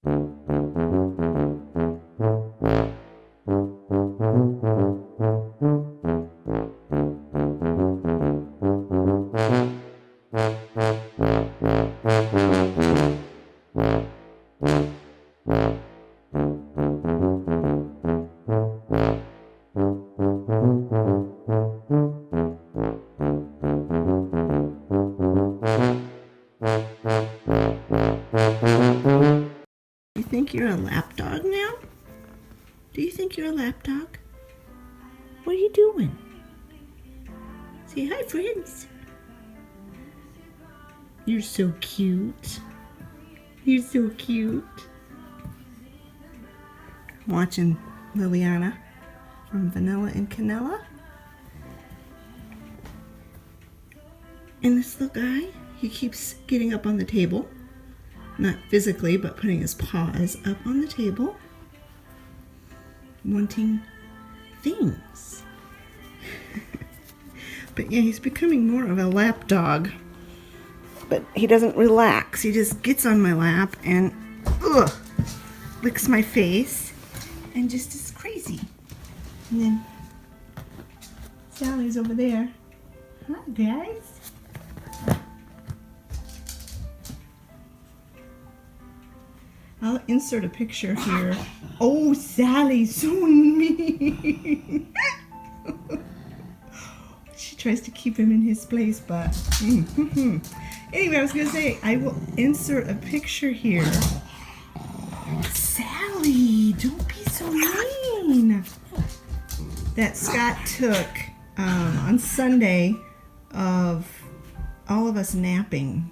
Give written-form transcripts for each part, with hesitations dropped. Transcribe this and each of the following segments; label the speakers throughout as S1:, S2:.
S1: You think you're a lap dog now? Do you think you're a lap dog? What are you doing? Say hi, friends. You're so cute. You're so cute. Watching Liliana from Vanilla and Canella. And this little guy, he keeps getting up on the table. Not physically, but putting his paws up on the table. Wanting things. But yeah, he's becoming more of a lap dog. But he doesn't relax. He just gets on my lap and licks my face and just is crazy. And then Sally's over there. Hi, guys. I'll insert a picture here. Oh, Sally's so mean. She tries to keep him in his place, but anyway, I was gonna say I will insert a picture here. Sally, don't be so mean. That Scott took on Sunday of all of us napping.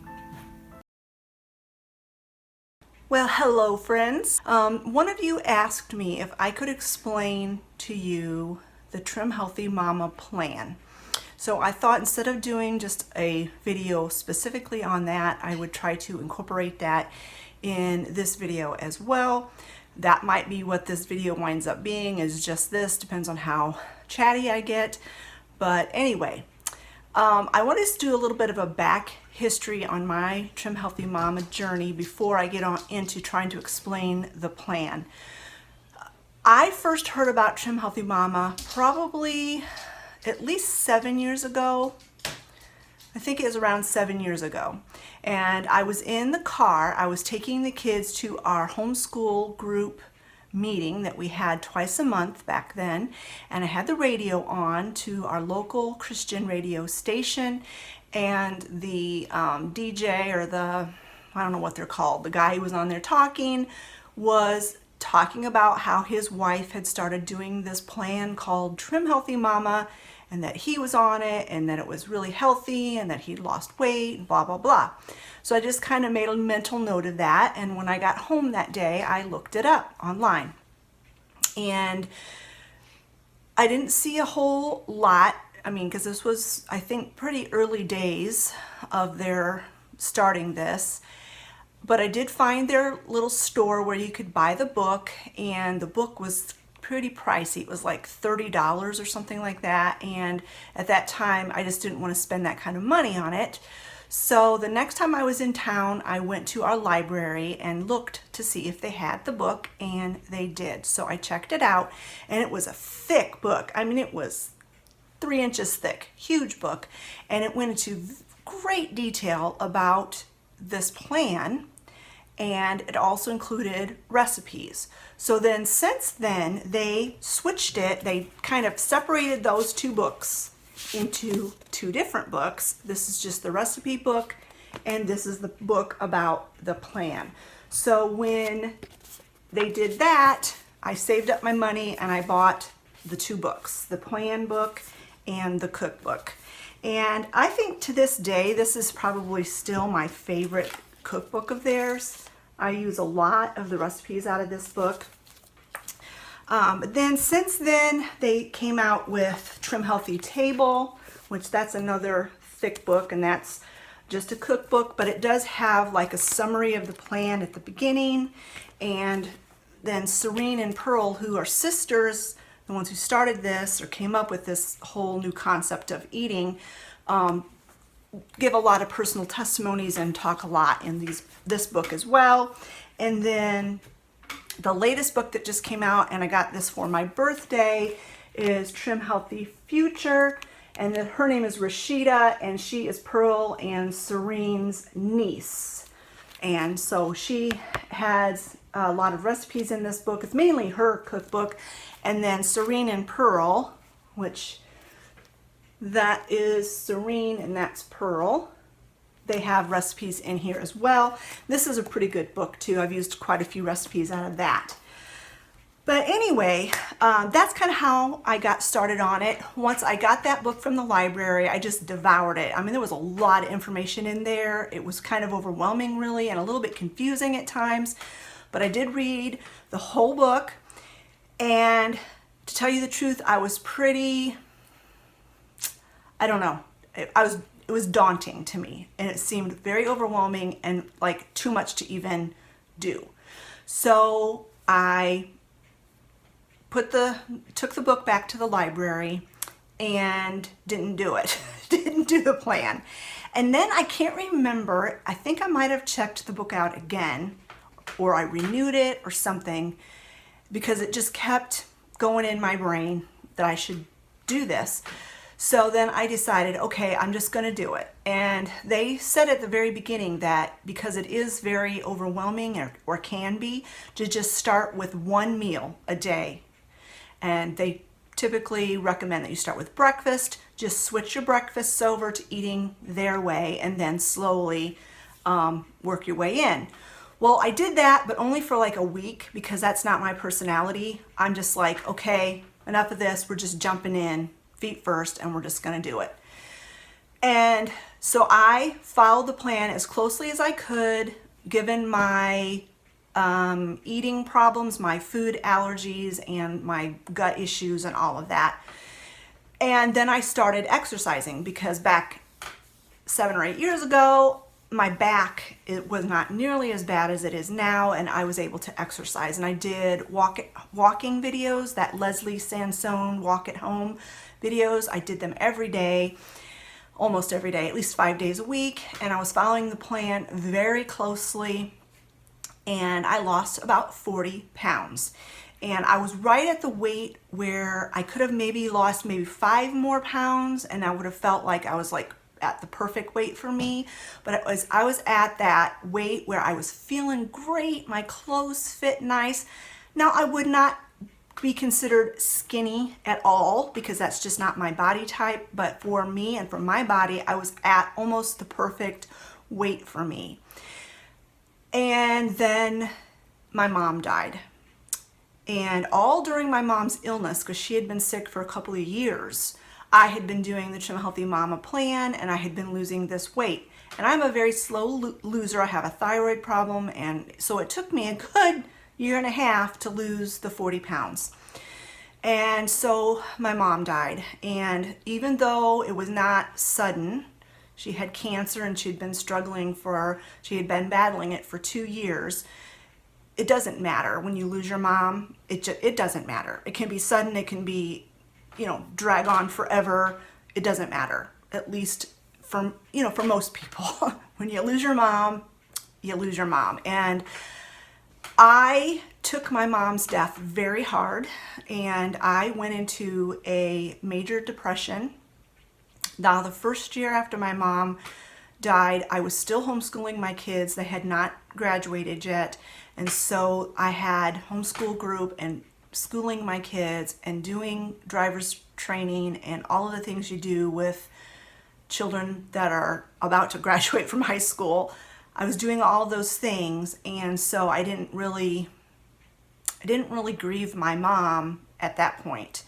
S1: Well, hello friends. One of you asked me if I could explain to you the Trim Healthy Mama plan. So I thought instead of doing just a video specifically on that, I would try to incorporate that in this video as well. That might be what this video winds up being, is just this, depends on how chatty I get. But anyway, I wanted to do a little bit of a back history on my Trim Healthy Mama journey before I get on into trying to explain the plan. I first heard about Trim Healthy Mama probably at least 7 years ago. I think it was around 7 years ago. And I was in the car. I was taking the kids to our homeschool group meeting that we had twice a month back then, and I had the radio on to our local Christian radio station, and the DJ, or the, I don't know what they're called, the guy who was on there was talking about how his wife had started doing this plan called Trim Healthy Mama, and that he was on it, and that it was really healthy, and that he'd lost weight, blah, blah, blah. So I just kind of made a mental note of that, and when I got home that day, I looked it up online. And I didn't see a whole lot, I mean, because this was, I think, pretty early days of their starting this. But I did find their little store where you could buy the book, and the book was pretty pricey. It was like $30 or something like that, and at that time I just didn't want to spend that kind of money on it. So the next time I was in town, I went to our library and looked to see if they had the book, and they did. So I checked it out, and it was a thick book. I mean, it was 3 inches thick, huge book, and it went into great detail about this plan, and it also included recipes. So then since then, they switched it. They kind of separated those two books into 2 different books. This is just the recipe book, and this is the book about the plan. So when they did that, I saved up my money and I bought the 2 books, the plan book and the cookbook. And I think to this day, this is probably still my favorite cookbook of theirs. I use a lot of the recipes out of this book. But then since then, they came out with Trim Healthy Table, which that's another thick book, and that's just a cookbook, but it does have like a summary of the plan at the beginning. And then Serene and Pearl, who are sisters, the ones who started this or came up with this whole new concept of eating, give a lot of personal testimonies and talk a lot in this book as well. And then the latest book that just came out, and I got this for my birthday, is Trim Healthy Future. And then her name is Rashida, and she is Pearl and Serene's niece. And so she has a lot of recipes in this book. It's mainly her cookbook. And then Serene and Pearl, which that is Serene and that's Pearl. They have recipes in here as well. This is a pretty good book too. I've used quite a few recipes out of that. But anyway, that's kind of how I got started on it. Once I got that book from the library, I just devoured it. I mean, there was a lot of information in there. It was kind of overwhelming, really, and a little bit confusing at times. But I did read the whole book. And to tell you the truth, I was pretty, I don't know. It was daunting to me. And it seemed very overwhelming and like too much to even do. So I took the book back to the library and didn't do it. Didn't do the plan. And then I can't remember, I think I might have checked the book out again, or I renewed it or something, because it just kept going in my brain that I should do this. So then I decided, okay, I'm just going to do it. And they said at the very beginning that because it is very overwhelming, or can be, to just start with one meal a day. And they typically recommend that you start with breakfast, just switch your breakfasts over to eating their way, and then slowly work your way in. Well, I did that, but only for like a week, because that's not my personality. I'm just like, okay, enough of this. We're just jumping in feet first, and we're just going to do it. And so I followed the plan as closely as I could, given my eating problems, my food allergies, and my gut issues and all of that. And then I started exercising, because back 7 or 8 years ago, my back, it was not nearly as bad as it is now, and I was able to exercise. And I did walking videos, that Leslie Sansone Walk at Home videos. I did them every day, almost every day, at least 5 days a week. And I was following the plan very closely. And I lost about 40 pounds. And I was right at the weight where I could have maybe lost 5 more pounds, and I would have felt like I was like at the perfect weight for me. But I was at that weight where I was feeling great, my clothes fit nice. Now, I would not be considered skinny at all, because that's just not my body type. But for me and for my body, I was at almost the perfect weight for me. And then my mom died. And all during my mom's illness, because she had been sick for a couple of years, I had been doing the Trim Healthy Mama plan, and I had been losing this weight. And I'm a very slow loser. I have a thyroid problem, and so it took me a good year and a half to lose the 40 pounds. And so my mom died. And even though it was not sudden, she had cancer, and she had been battling it for 2 years. It doesn't matter when you lose your mom. It doesn't matter. It can be sudden. It can be, drag on forever. It doesn't matter. At least for most people. When you lose your mom, you lose your mom. And I took my mom's death very hard, and I went into a major depression. Now, the first year after my mom died, I was still homeschooling my kids. They had not graduated yet. And so I had homeschool group and schooling my kids and doing driver's training and all of the things you do with children that are about to graduate from high school. I was doing all those things. And so I didn't really grieve my mom at that point.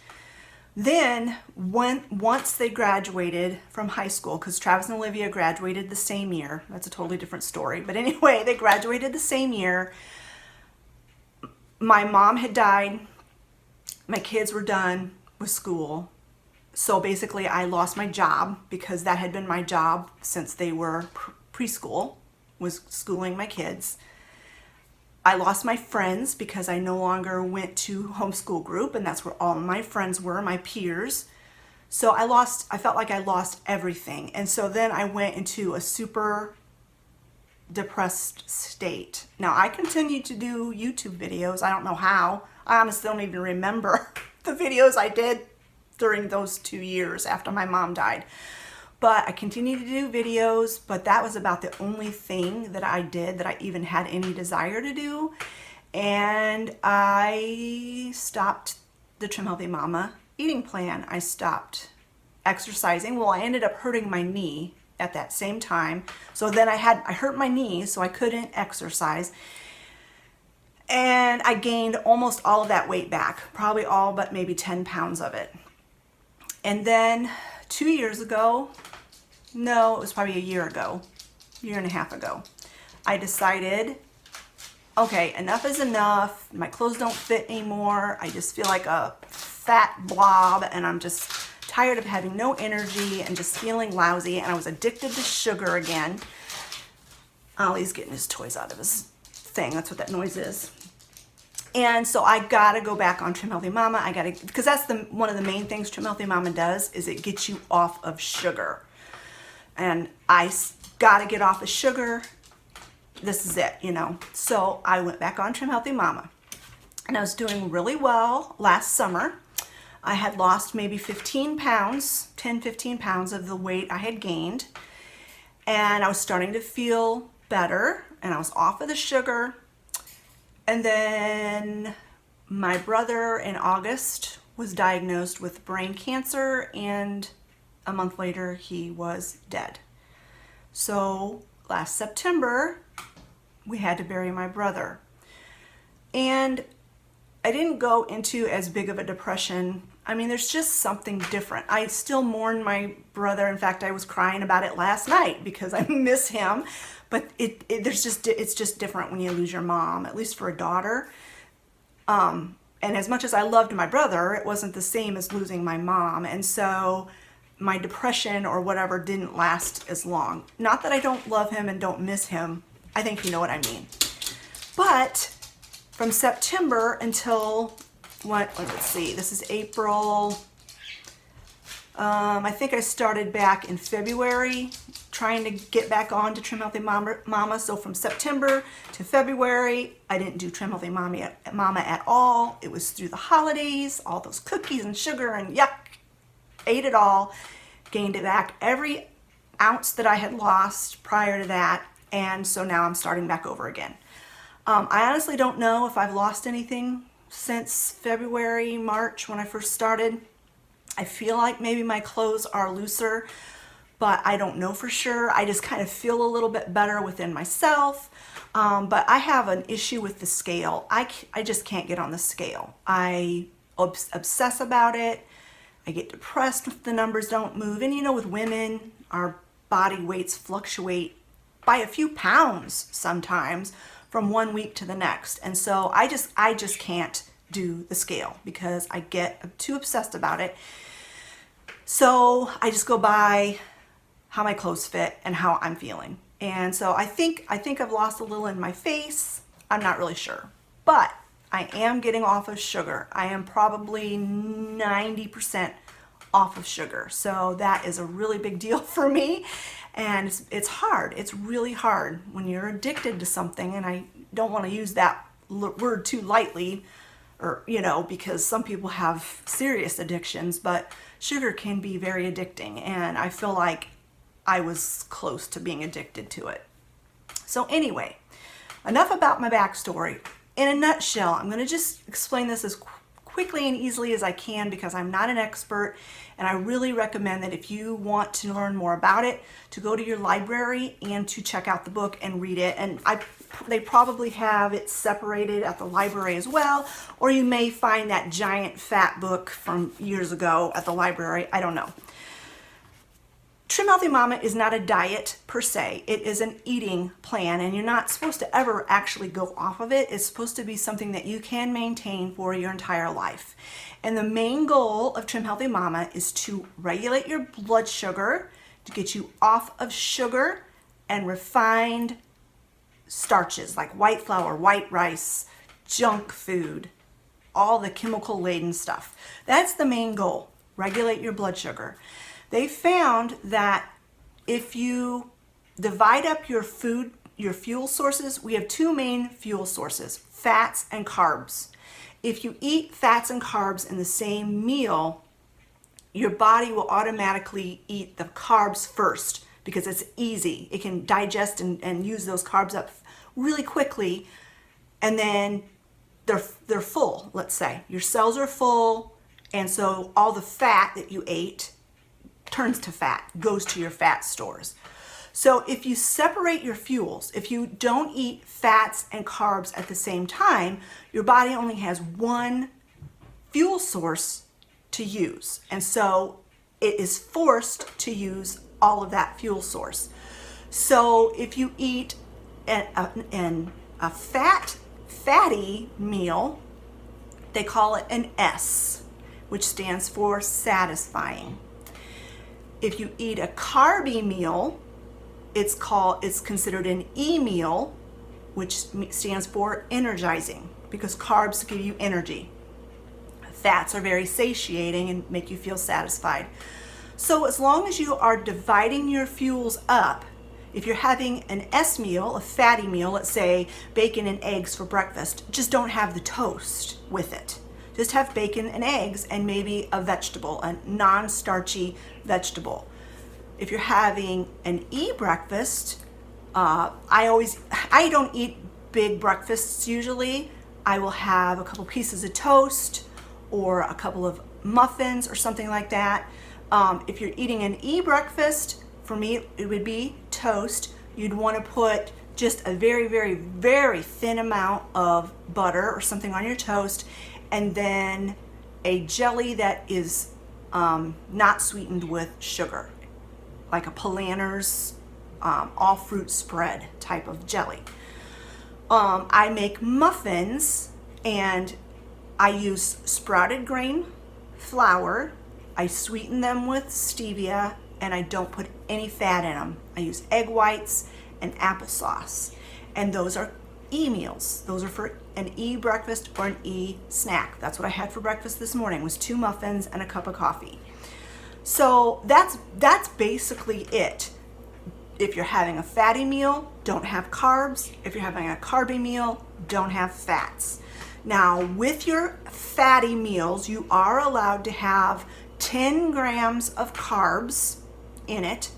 S1: Then, once they graduated from high school, because Travis and Olivia graduated the same year. That's a totally different story. But anyway, they graduated the same year. My mom had died. My kids were done with school. So basically, I lost my job, because that had been my job since they were preschool, was schooling my kids. I lost my friends, because I no longer went to homeschool group, and that's where all my friends were, my peers. So I felt like I lost everything. And so then I went into a super depressed state. Now, I continued to do YouTube videos. I don't know how. I honestly don't even remember the videos I did during those 2 years after my mom died. But I continued to do videos, but that was about the only thing that I did that I even had any desire to do. And I stopped the Trim Healthy Mama eating plan. I stopped exercising. Well, I ended up hurting my knee at that same time. So then I hurt my knee, so I couldn't exercise. And I gained almost all of that weight back, probably all but maybe 10 pounds of it. And then 2 years ago, no, it was probably a year and a half ago, I decided, okay, enough is enough. My clothes don't fit anymore. I just feel like a fat blob, and I'm just tired of having no energy and just feeling lousy. And I was addicted to sugar again. Ollie's getting his toys out of his thing. That's what that noise is. And so I gotta go back on Trim Healthy Mama. Because that's one of the main things Trim Healthy Mama does, is it gets you off of sugar. And I gotta get off of sugar. This is it, you know. So I went back on Trim Healthy Mama. And I was doing really well last summer. I had lost maybe 15 pounds, 10, 15 pounds of the weight I had gained. And I was starting to feel better, and I was off of the sugar. And then my brother in August was diagnosed with brain cancer, and a month later he was dead. So last September we had to bury my brother. And I didn't go into as big of a depression. I mean, there's just something different. I still mourn my brother. In fact, I was crying about it last night because I miss him. But it's just different when you lose your mom, at least for a daughter. And as much as I loved my brother, it wasn't the same as losing my mom. And so my depression or whatever didn't last as long. Not that I don't love him and don't miss him. I think you know what I mean. But from September until, let's see, this is April. I think I started back in February trying to get back on to Trim Healthy Mama. So from September to February, I didn't do Trim Healthy Mama at all. It was through the holidays, all those cookies and sugar and yuck. Ate it all, gained it back every ounce that I had lost prior to that. And so now I'm starting back over again. I honestly don't know if I've lost anything since February, March when I first started. I feel like maybe my clothes are looser, but I don't know for sure. I just kind of feel a little bit better within myself. But I have an issue with the scale. I just can't get on the scale. I obsess about it. I get depressed if the numbers don't move. And you know, with women, our body weights fluctuate by a few pounds sometimes from one week to the next. And so I just can't do the scale because I get too obsessed about it. So I just go by how my clothes fit and how I'm feeling. And so I think I've lost a little in my face. I'm not really sure, but I am getting off of sugar. I am probably 90% off of sugar. So that is a really big deal for me. And it's hard. It's really hard when you're addicted to something. And I don't want to use that word too lightly, or, you know, because some people have serious addictions, but sugar can be very addicting. And I feel like I was close to being addicted to it. So anyway, enough about my backstory. In a nutshell, I'm going to just explain this as quickly and easily as I can because I'm not an expert, and I really recommend that if you want to learn more about it, to go to your library and to check out the book and read it. And they probably have it separated at the library as well, or you may find that giant fat book from years ago at the library. I don't know. Trim Healthy Mama is not a diet per se. It is an eating plan, and you're not supposed to ever actually go off of it. It's supposed to be something that you can maintain for your entire life. And the main goal of Trim Healthy Mama is to regulate your blood sugar, to get you off of sugar and refined starches like white flour, white rice, junk food, all the chemical-laden stuff. That's the main goal, regulate your blood sugar. They found that if you divide up your food your fuel sources, we have two main fuel sources, fats and carbs. If you eat fats and carbs in the same meal, your body will automatically eat the carbs first because it's easy. It can digest and use those carbs up really quickly, and then they're full, let's say. Your cells are full, and so all the fat that you ate turns to fat, goes to your fat stores. So if you separate your fuels, if you don't eat fats and carbs at the same time, your body only has one fuel source to use. And so it is forced to use all of that fuel source. So if you eat a fatty meal, they call it an S, which stands for satisfying. If you eat a carby meal, it's considered an E meal, which stands for energizing, because carbs give you energy. Fats are very satiating and make you feel satisfied. So as long as you are dividing your fuels up, if you're having an S meal, a fatty meal, let's say bacon and eggs for breakfast, just don't have the toast with it. Just have bacon and eggs and maybe a vegetable, a non-starchy vegetable. If you're having an E breakfast, I don't eat big breakfasts usually. I will have a couple pieces of toast or a couple of muffins or something like that. If you're eating an E breakfast, for me it would be toast. You'd want to put just a very, very, very thin amount of butter or something on your toast, and then a jelly that is not sweetened with sugar, like a Palanter's all fruit spread type of jelly. I make muffins and I use sprouted grain flour. I sweeten them with stevia and I don't put any fat in them. I use egg whites and applesauce. And those are E meals. Those are for an E breakfast or an E snack. That's what I had for breakfast this morning, was 2 muffins and a cup of coffee. So that's basically it. If you're having a fatty meal, don't have carbs. If you're having a carby meal, don't have fats. Now, with your fatty meals, you are allowed to have 10 grams of carbs in it.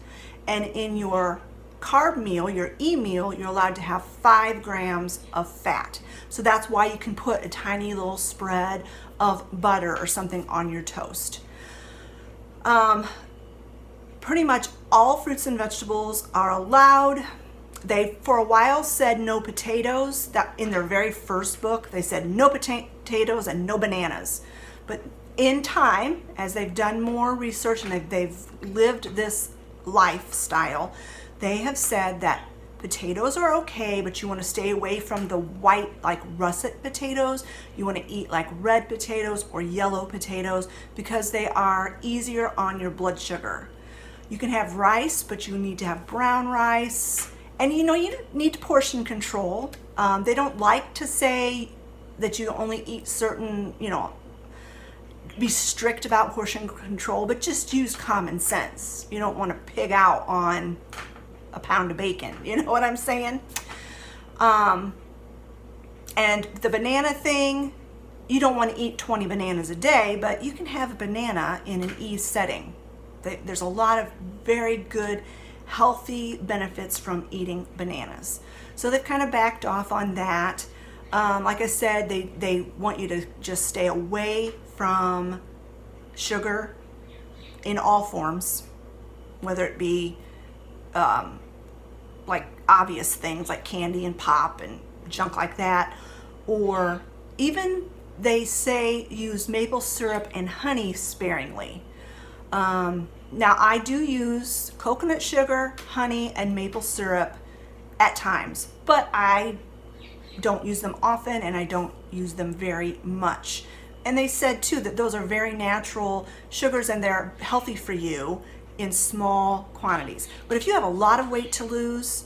S1: And in your carb meal, your E meal, you're allowed to have 5 grams of fat. So that's why you can put a tiny little spread of butter or something on your toast. Pretty much all fruits and vegetables are allowed. They, for a while, said no potatoes. That in their very first book, they said no potatoes and no bananas. But in time, as they've done more research and they've lived this lifestyle, they have said that potatoes are okay, but you want to stay away from the white, like russet potatoes. You want to eat like red potatoes or yellow potatoes because they are easier on your blood sugar. You can have rice, but you need to have brown rice. And you need to portion control. They don't like to say that you only eat certain, be strict about portion control, but just use common sense. You don't want to pig out on a pound of bacon, you know what I'm saying? And the banana thing, you don't want to eat 20 bananas a day, but you can have a banana in an E setting. There's a lot of very good healthy benefits from eating bananas. So they've kind of backed off on that. Like I said, they want you to just stay away from sugar in all forms, whether it be like obvious things like candy and pop and junk like that, or even they say use maple syrup and honey sparingly. Now I do use coconut sugar, honey, and maple syrup at times, but I don't use them often and I don't use them very much. And they said too that those are very natural sugars and they're healthy for you in small quantities. But if you have a lot of weight to lose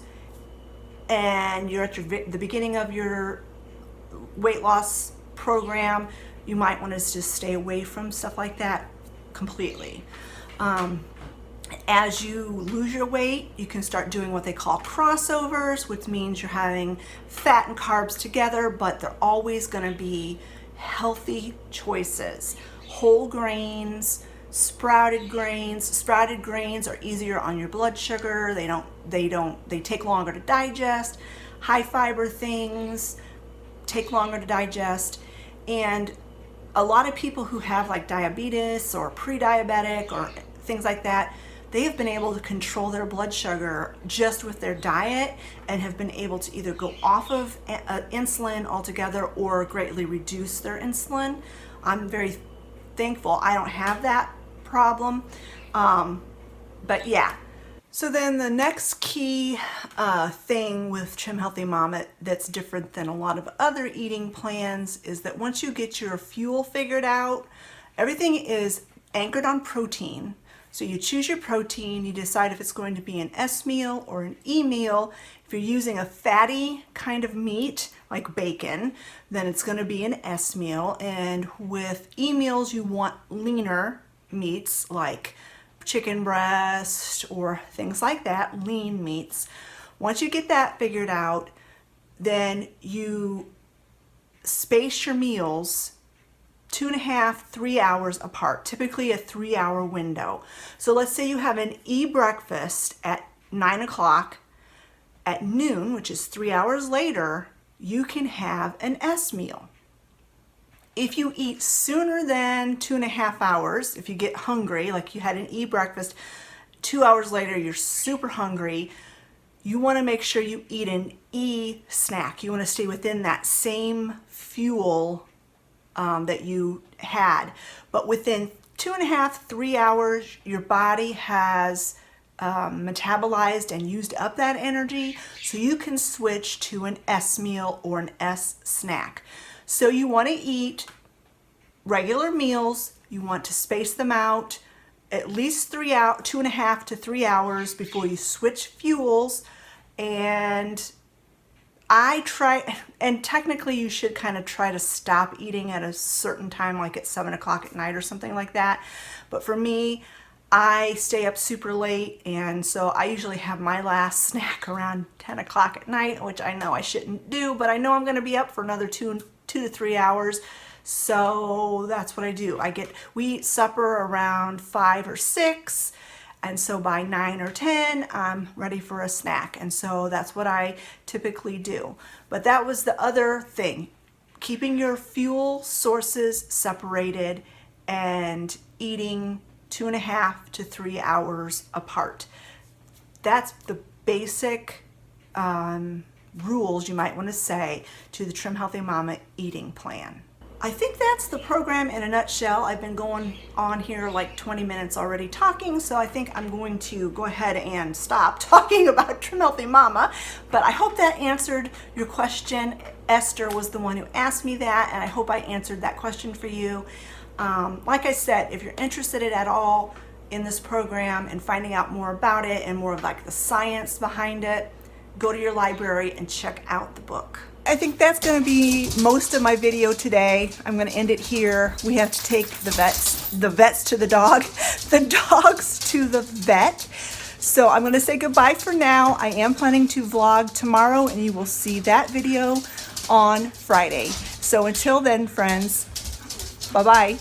S1: and you're at the beginning of your weight loss program, you might want to just stay away from stuff like that completely. As you lose your weight, you can start doing what they call crossovers, which means you're having fat and carbs together, but they're always going to be healthy choices. Whole grains, sprouted grains. Sprouted grains are easier on your blood sugar. They take longer to digest. High fiber things take longer to digest. And a lot of people who have like diabetes or pre-diabetic or things like that, they have been able to control their blood sugar just with their diet and have been able to either go off of insulin altogether or greatly reduce their insulin. I'm very thankful I don't have that problem. But yeah. So then the next key thing with Trim Healthy Mama that's different than a lot of other eating plans is that once you get your fuel figured out, everything is anchored on protein. So you choose your protein, you decide if it's going to be an S meal or an E meal. If you're using a fatty kind of meat, like bacon, then it's going to be an S meal. And with E meals, you want leaner meats like chicken breast or things like that, lean meats. Once you get that figured out, then you space your meals 2.5, 3 hours apart, typically a 3-hour window. So let's say you have an E breakfast at 9 o'clock. At noon, which is 3 hours later, you can have an S meal. If you eat sooner than 2.5 hours, if you get hungry, like you had an E breakfast, 2 hours later you're super hungry, you want to make sure you eat an E snack. You want to stay within that same fuel that you had. But within 2.5, 3 hours, your body has metabolized and used up that energy, so you can switch to an S meal or an S snack. So you want to eat regular meals, you want to space them out at least 2.5 to 3 hours before you switch fuels. And and technically you should kind of try to stop eating at a certain time, like at 7 o'clock at night or something like that. But for me, I stay up super late, and so I usually have my last snack around 10 o'clock at night, which I know I shouldn't do, but I know I'm going to be up for another 2 to 3 hours. So that's what I do. We eat supper around 5 or 6. And so by 9 or 10, I'm ready for a snack. And so that's what I typically do. But that was the other thing, keeping your fuel sources separated and eating 2.5 to 3 hours apart. That's the basic rules you might want to say to the Trim Healthy Mama eating plan. I think that's the program in a nutshell. I've been going on here like 20 minutes already talking, so I think I'm going to go ahead and stop talking about Trim Healthy Mama. But I hope that answered your question. Esther was the one who asked me that, and I hope I answered that question for you. Like I said, if you're interested at all in this program and finding out more about it and more of like the science behind it, go to your library and check out the book. I think that's going to be most of my video today. I'm going to end it here. We have to take the vets to the dog, the dogs to the vet. So I'm going to say goodbye for now. I am planning to vlog tomorrow, and you will see that video on Friday. So until then, friends, bye-bye.